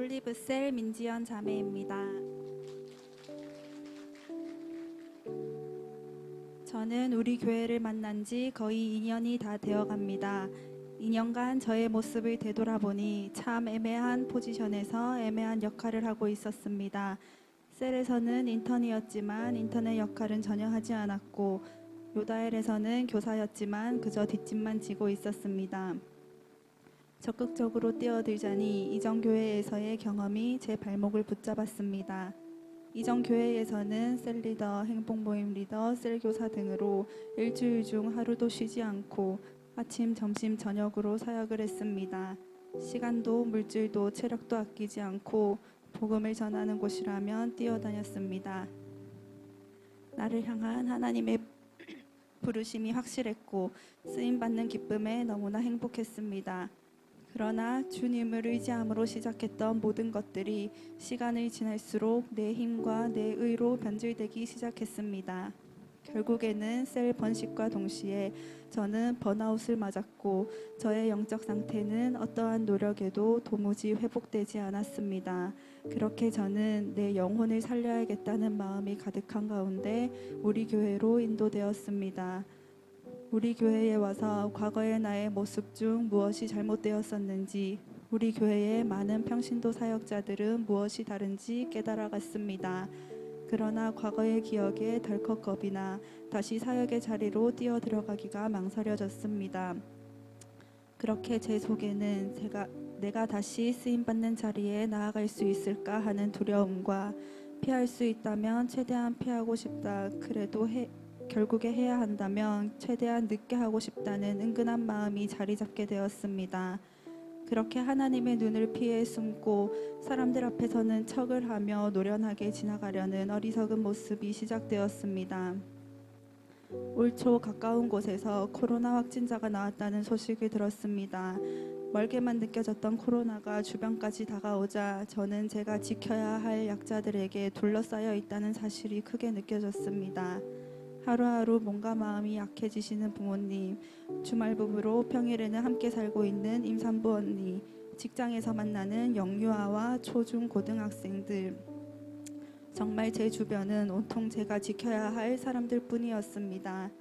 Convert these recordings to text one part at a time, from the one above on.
올리브셀 민지연 자매입니다. 저는 우리 교회를 만난 지 거의 2년이 다 되어갑니다. 2년간 저의 모습을 되돌아보니 참 애매한 포지션에서 애매한 역할을 하고 있었습니다. 셀에서는 인턴이었지만 인턴의 역할은 전혀 하지 않았고, 요다엘에서는 교사였지만 그저 뒷짐만 지고 있었습니다. 적극적으로 뛰어들자니 이전 교회에서의 경험이 제 발목을 붙잡았습니다. 이전 교회에서는 셀 리더, 행복 모임 리더, 셀 교사 등으로 일주일 중 하루도 쉬지 않고 아침, 점심, 저녁으로 사역을 했습니다. 시간도 물질도 체력도 아끼지 않고 복음을 전하는 곳이라면 뛰어다녔습니다. 나를 향한 하나님의 부르심이 확실했고 쓰임받는 기쁨에 너무나 행복했습니다. 그러나 주님을 의지함으로 시작했던 모든 것들이 시간이 지날수록 내 힘과 내 의로 변질되기 시작했습니다. 결국에는 셀 번식과 동시에 저는 번아웃을 맞았고 저의 영적 상태는 어떠한 노력에도 도무지 회복되지 않았습니다. 그렇게 저는 내 영혼을 살려야겠다는 마음이 가득한 가운데 우리 교회로 인도되었습니다. 우리 교회에 와서 과거의 나의 모습 중 무엇이 잘못되었었는지, 우리 교회의 많은 평신도 사역자들은 무엇이 다른지 깨달아갔습니다. 그러나 과거의 기억에 덜컥 겁이 나 다시 사역의 자리로 뛰어들어가기가 망설여졌습니다. 그렇게 제 속에는 내가 다시 쓰임받는 자리에 나아갈 수 있을까 하는 두려움과 피할 수 있다면 최대한 피하고 싶다, 그래도 결국에 해야 한다면 최대한 늦게 하고 싶다는 은근한 마음이 자리 잡게 되었습니다. 그렇게 하나님의 눈을 피해 숨고 사람들 앞에서는 척을 하며 노련하게 지나가려는 어리석은 모습이 시작되었습니다. 올 초 가까운 곳에서 코로나 확진자가 나왔다는 소식을 들었습니다. 멀게만 느껴졌던 코로나가 주변까지 다가오자 저는 제가 지켜야 할 약자들에게 둘러싸여 있다는 사실이 크게 느껴졌습니다. 하루하루 몸과 마음이 약해지시는 부모님, 주말 부부로 평일에는 함께 살고 있는 임산부 언니, 직장에서 만나는 영유아와 초중 고등학생들, 정말 제 주변은 온통 제가 지켜야 할 사람들 뿐이었습니다.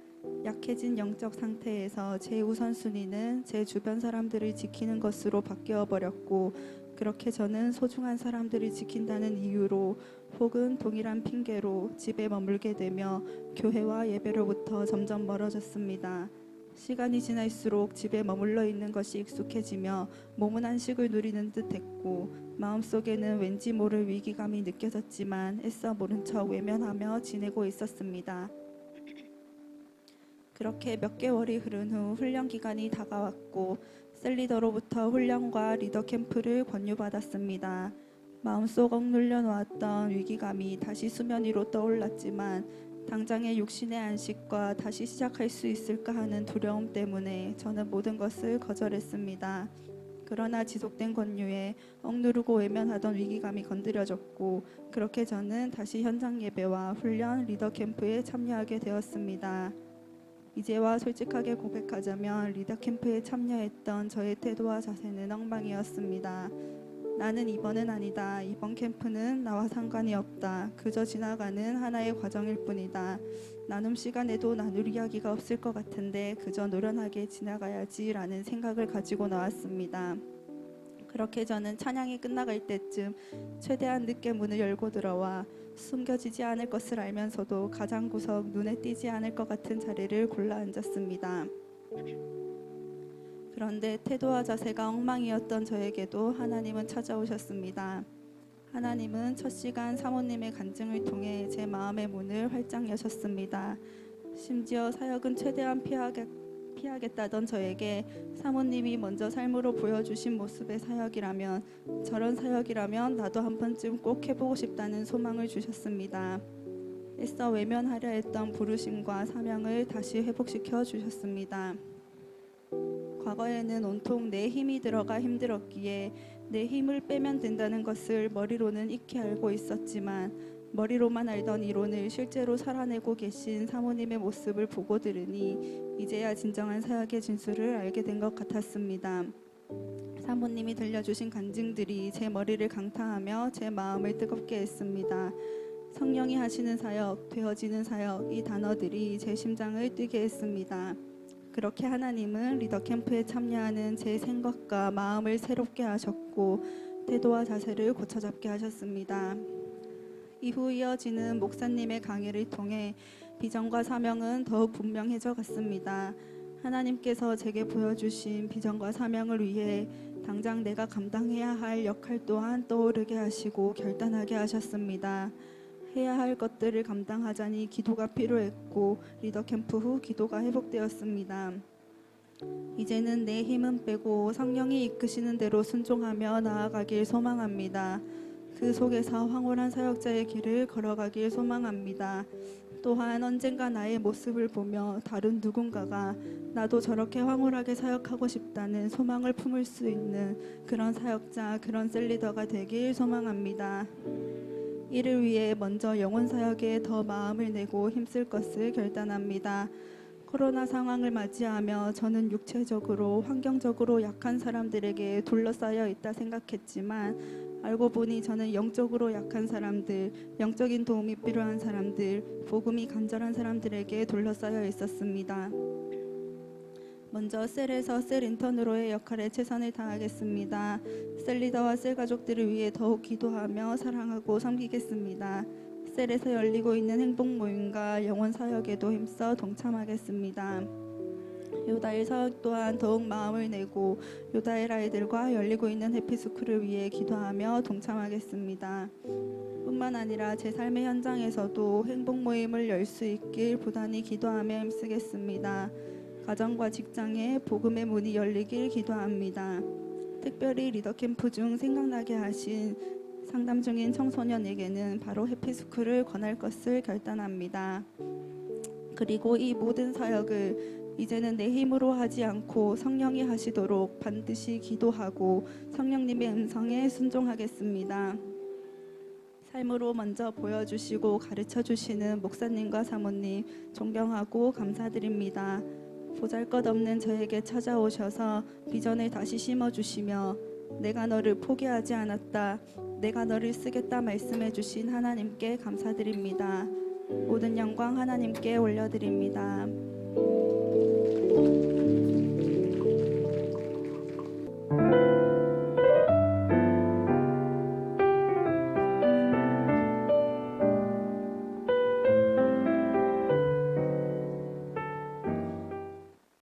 약해진 영적 상태에서 제 우선순위는 제 주변 사람들을 지키는 것으로 바뀌어 버렸고, 그렇게 저는 소중한 사람들을 지킨다는 이유로 혹은 동일한 핑계로 집에 머물게 되며 교회와 예배로부터 점점 멀어졌습니다. 시간이 지날수록 집에 머물러 있는 것이 익숙해지며 몸은 안식을 누리는 듯 했고 마음속에는 왠지 모를 위기감이 느껴졌지만 애써 모른 척 외면하며 지내고 있었습니다. 그렇게 몇 개월이 흐른 후 훈련 기간이 다가왔고 셀리더로부터 훈련과 리더 캠프를 권유받았습니다. 마음속 억눌려 놓았던 위기감이 다시 수면 위로 떠올랐지만 당장의 육신의 안식과 다시 시작할 수 있을까 하는 두려움 때문에 저는 모든 것을 거절했습니다. 그러나 지속된 권유에 억누르고 외면하던 위기감이 건드려졌고 그렇게 저는 다시 현장 예배와 훈련, 리더 캠프에 참여하게 되었습니다. 이제와 솔직하게 고백하자면 리더 캠프에 참여했던 저의 태도와 자세는 엉망이었습니다. 나는 이번은 아니다. 이번 캠프는 나와 상관이 없다. 그저 지나가는 하나의 과정일 뿐이다. 나눔 시간에도 나눌 이야기가 없을 것 같은데 그저 노련하게 지나가야지라는 생각을 가지고 나왔습니다. 그렇게 저는 찬양이 끝나갈 때쯤 최대한 늦게 문을 열고 들어와 숨겨지지 않을 것을 알면서도 가장 구석 눈에 띄지 않을 것 같은 자리를 골라 앉았습니다. 그런데 태도와 자세가 엉망이었던 저에게도 하나님은 찾아오셨습니다. 하나님은 첫 시간 사모님의 간증을 통해 제 마음의 문을 활짝 여셨습니다. 심지어 사역은 최대한 피하겠다던 저에게 사모님이 먼저 삶으로 보여주신 모습의 사역이라면, 저런 사역이라면 나도 한 번쯤 꼭 해보고 싶다는 소망을 주셨습니다. 애써 외면하려 했던 부르심과 사명을 다시 회복시켜 주셨습니다. 과거에는 온통 내 힘이 들어가 힘들었기에 내 힘을 빼면 된다는 것을 머리로는 익히 알고 있었지만 머리로만 알던 이론을 실제로 살아내고 계신 사모님의 모습을 보고 들으니 이제야 진정한 사역의 진수를 알게 된 것 같았습니다. 사모님이 들려주신 간증들이 제 머리를 강타하며 제 마음을 뜨겁게 했습니다. 성령이 하시는 사역, 되어지는 사역, 이 단어들이 제 심장을 뛰게 했습니다. 그렇게 하나님은 리더 캠프에 참여하는 제 생각과 마음을 새롭게 하셨고 태도와 자세를 고쳐잡게 하셨습니다. 이후 이어지는 목사님의 강의를 통해 비전과 사명은 더욱 분명해져 갔습니다. 하나님께서 제게 보여주신 비전과 사명을 위해 당장 내가 감당해야 할 역할 또한 떠오르게 하시고 결단하게 하셨습니다. 해야 할 것들을 감당하자니 기도가 필요했고 리더 캠프 후 기도가 회복되었습니다. 이제는 내 힘은 빼고 성령이 이끄시는 대로 순종하며 나아가길 소망합니다. 그 속에서 황홀한 사역자의 길을 걸어가길 소망합니다. 또한 언젠가 나의 모습을 보며 다른 누군가가 나도 저렇게 황홀하게 사역하고 싶다는 소망을 품을 수 있는 그런 사역자, 그런 셀리더가 되길 소망합니다. 이를 위해 먼저 영혼 사역에 더 마음을 내고 힘쓸 것을 결단합니다. 코로나 상황을 맞이하며 저는 육체적으로, 환경적으로 약한 사람들에게 둘러싸여 있다 생각했지만 알고 보니 저는 영적으로 약한 사람들, 영적인 도움이 필요한 사람들, 복음이 간절한 사람들에게 둘러싸여 있었습니다. 먼저 셀에서 셀 인턴으로의 역할에 최선을 다하겠습니다. 셀 리더와 셀 가족들을 위해 더욱 기도하며 사랑하고 섬기겠습니다. 셀에서 열리고 있는 행복 모임과 영혼 사역에도 힘써 동참하겠습니다. 요다일 사역 또한 더욱 마음을 내고 요다일 아이들과 열리고 있는 해피스쿨을 위해 기도하며 동참하겠습니다. 뿐만 아니라 제 삶의 현장에서도 행복 모임을 열 수 있길 부단히 기도하며 힘쓰겠습니다. 가정과 직장에 복음의 문이 열리길 기도합니다. 특별히 리더 캠프 중 생각나게 하신 상담 중인 청소년에게는 바로 해피스쿨을 권할 것을 결단합니다. 그리고 이 모든 사역을 이제는 내 힘으로 하지 않고 성령이 하시도록 반드시 기도하고 성령님의 음성에 순종하겠습니다. 삶으로 먼저 보여주시고 가르쳐주시는 목사님과 사모님 존경하고 감사드립니다. 보잘것없는 저에게 찾아오셔서 비전을 다시 심어주시며 내가 너를 포기하지 않았다, 내가 너를 쓰겠다 말씀해 주신 하나님께 감사드립니다. 모든 영광 하나님께 올려드립니다.